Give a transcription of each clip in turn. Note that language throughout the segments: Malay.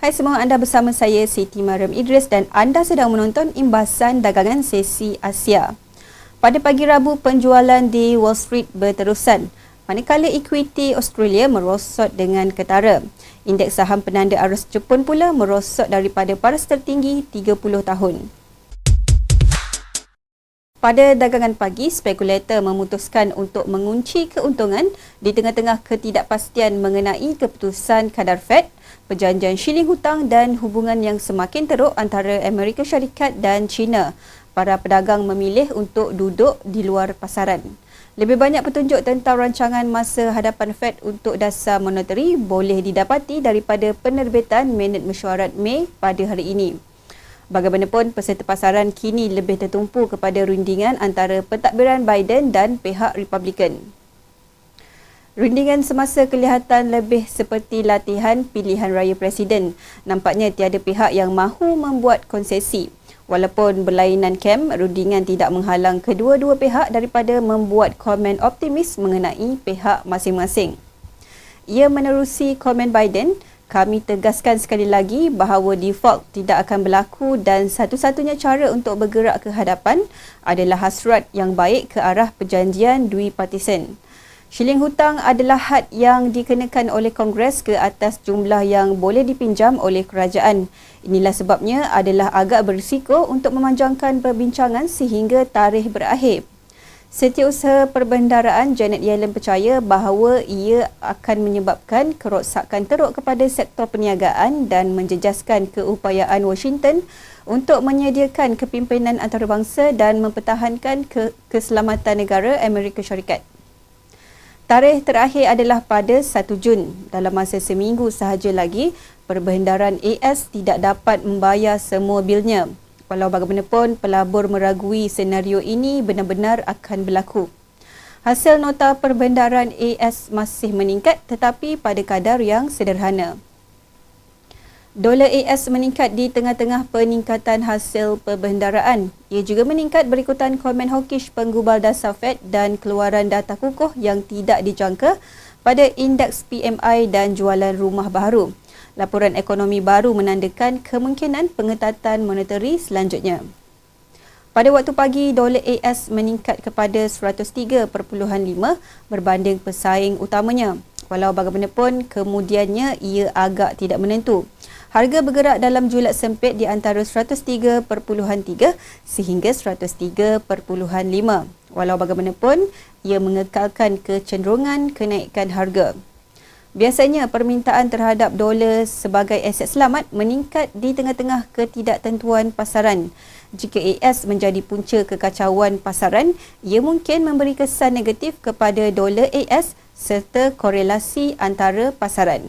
Hai semua, anda bersama saya Siti Mariam Idris dan anda sedang menonton Imbasan Dagangan Sesi Asia. Pada pagi Rabu, penjualan di Wall Street berterusan, manakala ekuiti Australia merosot dengan ketara. Indeks saham penanda arus Jepun pula merosot daripada paras tertinggi 30 tahun. Pada dagangan pagi, spekulator memutuskan untuk mengunci keuntungan di tengah-tengah ketidakpastian mengenai keputusan kadar Fed, perjanjian shilling hutang dan hubungan yang semakin teruk antara Amerika Syarikat dan China. Para pedagang memilih untuk duduk di luar pasaran. Lebih banyak petunjuk tentang rancangan masa hadapan Fed untuk dasar monetary boleh didapati daripada penerbitan minit mesyuarat Mei pada hari ini. Bagaimanapun, peserta pasaran kini lebih tertumpu kepada rundingan antara pentadbiran Biden dan pihak Republikan. Rundingan semasa kelihatan lebih seperti latihan pilihan raya presiden. Nampaknya tiada pihak yang mahu membuat konsesi. Walaupun berlainan kem, rundingan tidak menghalang kedua-dua pihak daripada membuat komen optimis mengenai pihak masing-masing. Ia menerusi komen Biden, "Kami tegaskan sekali lagi bahawa default tidak akan berlaku dan satu-satunya cara untuk bergerak ke hadapan adalah hasrat yang baik ke arah perjanjian duipartisan. Shilling hutang adalah had yang dikenakan oleh Kongres ke atas jumlah yang boleh dipinjam oleh kerajaan. Inilah sebabnya adalah agak berisiko untuk memanjangkan perbincangan sehingga tarikh berakhir." Setiausaha Perbendaraan Janet Yellen percaya bahawa ia akan menyebabkan kerosakan teruk kepada sektor perniagaan dan menjejaskan keupayaan Washington untuk menyediakan kepimpinan antarabangsa dan mempertahankan keselamatan negara Amerika Syarikat. Tarikh terakhir adalah pada 1 Jun. Dalam masa seminggu sahaja lagi, Perbendaharaan AS tidak dapat membayar semua bilnya. Walau bagaimanapun, pelabur meragui senario ini benar-benar akan berlaku. Hasil nota Perbendaharaan AS masih meningkat tetapi pada kadar yang sederhana. Dolar AS meningkat di tengah-tengah peningkatan hasil perbendaharaan. Ia juga meningkat berikutan komen hawkish penggubal dasar Fed dan keluaran data kukuh yang tidak dijangka pada indeks PMI dan jualan rumah baharu. Laporan ekonomi baru menandakan kemungkinan pengetatan monetary selanjutnya. Pada waktu pagi, dolar AS meningkat kepada 103.5 berbanding pesaing utamanya. Walau bagaimanapun, kemudiannya ia agak tidak menentu. Harga bergerak dalam julat sempit di antara 103.3 sehingga 103.5. Walau bagaimanapun, ia mengekalkan kecenderungan kenaikan harga. Biasanya, permintaan terhadap dolar sebagai aset selamat meningkat di tengah-tengah ketidaktentuan pasaran. Jika AS menjadi punca kekacauan pasaran, ia mungkin memberi kesan negatif kepada dolar AS serta korelasi antara pasaran.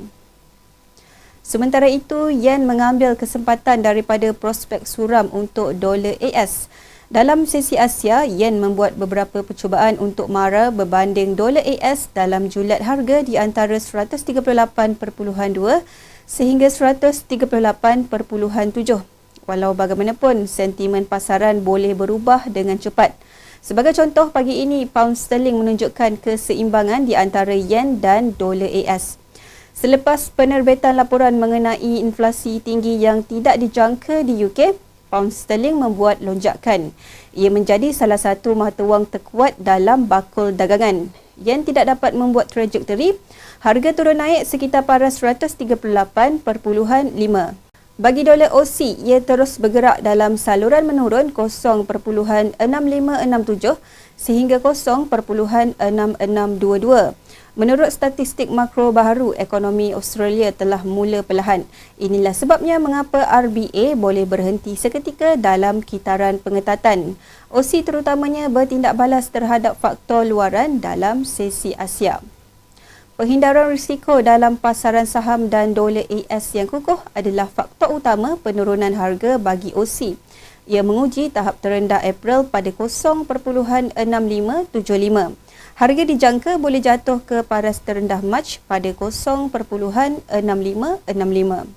Sementara itu, Yen mengambil kesempatan daripada prospek suram untuk dolar AS. Dalam sesi Asia, Yen membuat beberapa percubaan untuk mara berbanding dolar AS dalam julat harga di antara 138.2 sehingga 138.7. Walau bagaimanapun, sentimen pasaran boleh berubah dengan cepat. Sebagai contoh, pagi ini pound sterling menunjukkan keseimbangan di antara yen dan dolar AS. Selepas penerbitan laporan mengenai inflasi tinggi yang tidak dijangka di UK, pound sterling membuat lonjakan. Ia menjadi salah satu mata wang terkuat dalam bakul dagangan. Yen tidak dapat membuat trajektori. Harga turun naik sekitar paras 138.5. Bagi dolar Aussie, ia terus bergerak dalam saluran menurun 0.6567 sehingga 0.6622. Menurut statistik makro baharu, ekonomi Australia telah mula perlahan. Inilah sebabnya mengapa RBA boleh berhenti seketika dalam kitaran pengetatan. Aussie terutamanya bertindak balas terhadap faktor luaran dalam sesi Asia. Penghindaran risiko dalam pasaran saham dan dolar AS yang kukuh adalah faktor utama penurunan harga bagi Aussie. Ia menguji tahap terendah April pada 0.6575. Harga dijangka boleh jatuh ke paras terendah Mac pada 0.6565.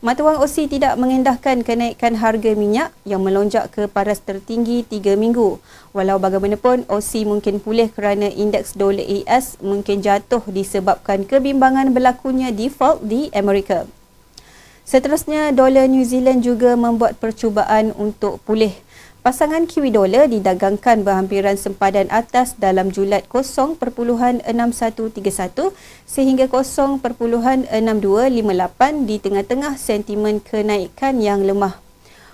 Mata wang Aussie tidak mengendahkan kenaikan harga minyak yang melonjak ke paras tertinggi 3 minggu. Walau bagaimanapun, Aussie mungkin pulih kerana indeks dolar AS mungkin jatuh disebabkan kebimbangan berlakunya default di Amerika. Seterusnya, dolar New Zealand juga membuat percubaan untuk pulih. Pasangan Kiwi dolar didagangkan berhampiran sempadan atas dalam julat 0.6131 sehingga 0.6258 di tengah-tengah sentimen kenaikan yang lemah.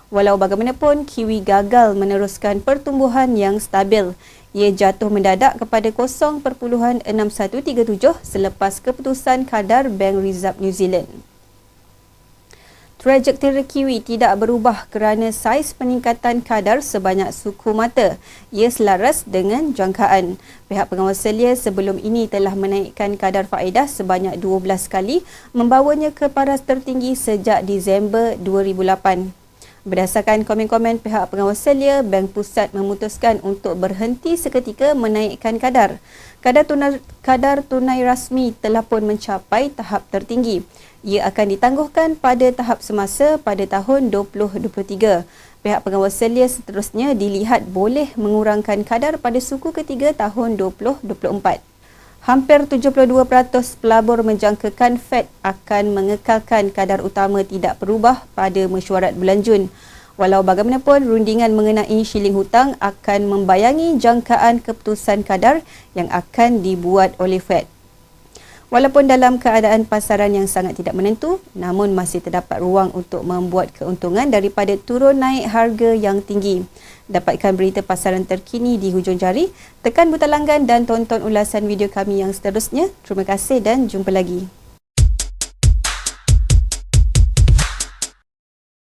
Walau bagaimanapun, Kiwi gagal meneruskan pertumbuhan yang stabil. Ia jatuh mendadak kepada 0.6137 selepas keputusan kadar Bank Reserve New Zealand. Trajektori Kiwi tidak berubah kerana saiz peningkatan kadar sebanyak suku mata. Ia selaras dengan jangkaan. Pihak pengawas selia sebelum ini telah menaikkan kadar faedah sebanyak 12 kali, membawanya ke paras tertinggi sejak Disember 2008. Berdasarkan komen-komen pihak pengawas selia, Bank Pusat memutuskan untuk berhenti seketika menaikkan kadar. Kadar tunai rasmi telah pun mencapai tahap tertinggi. Ia akan ditangguhkan pada tahap semasa pada tahun 2023. Pihak pengawas selia seterusnya dilihat boleh mengurangkan kadar pada suku ketiga tahun 2024. Hampir 72% pelabur menjangkakan Fed akan mengekalkan kadar utama tidak berubah pada mesyuarat bulan Jun. Walau bagaimanapun, rundingan mengenai shilling hutang akan membayangi jangkaan keputusan kadar yang akan dibuat oleh Fed. Walaupun dalam keadaan pasaran yang sangat tidak menentu, namun masih terdapat ruang untuk membuat keuntungan daripada turun naik harga yang tinggi. Dapatkan berita pasaran terkini di hujung jari, tekan butang langgan dan tonton ulasan video kami yang seterusnya. Terima kasih dan jumpa lagi.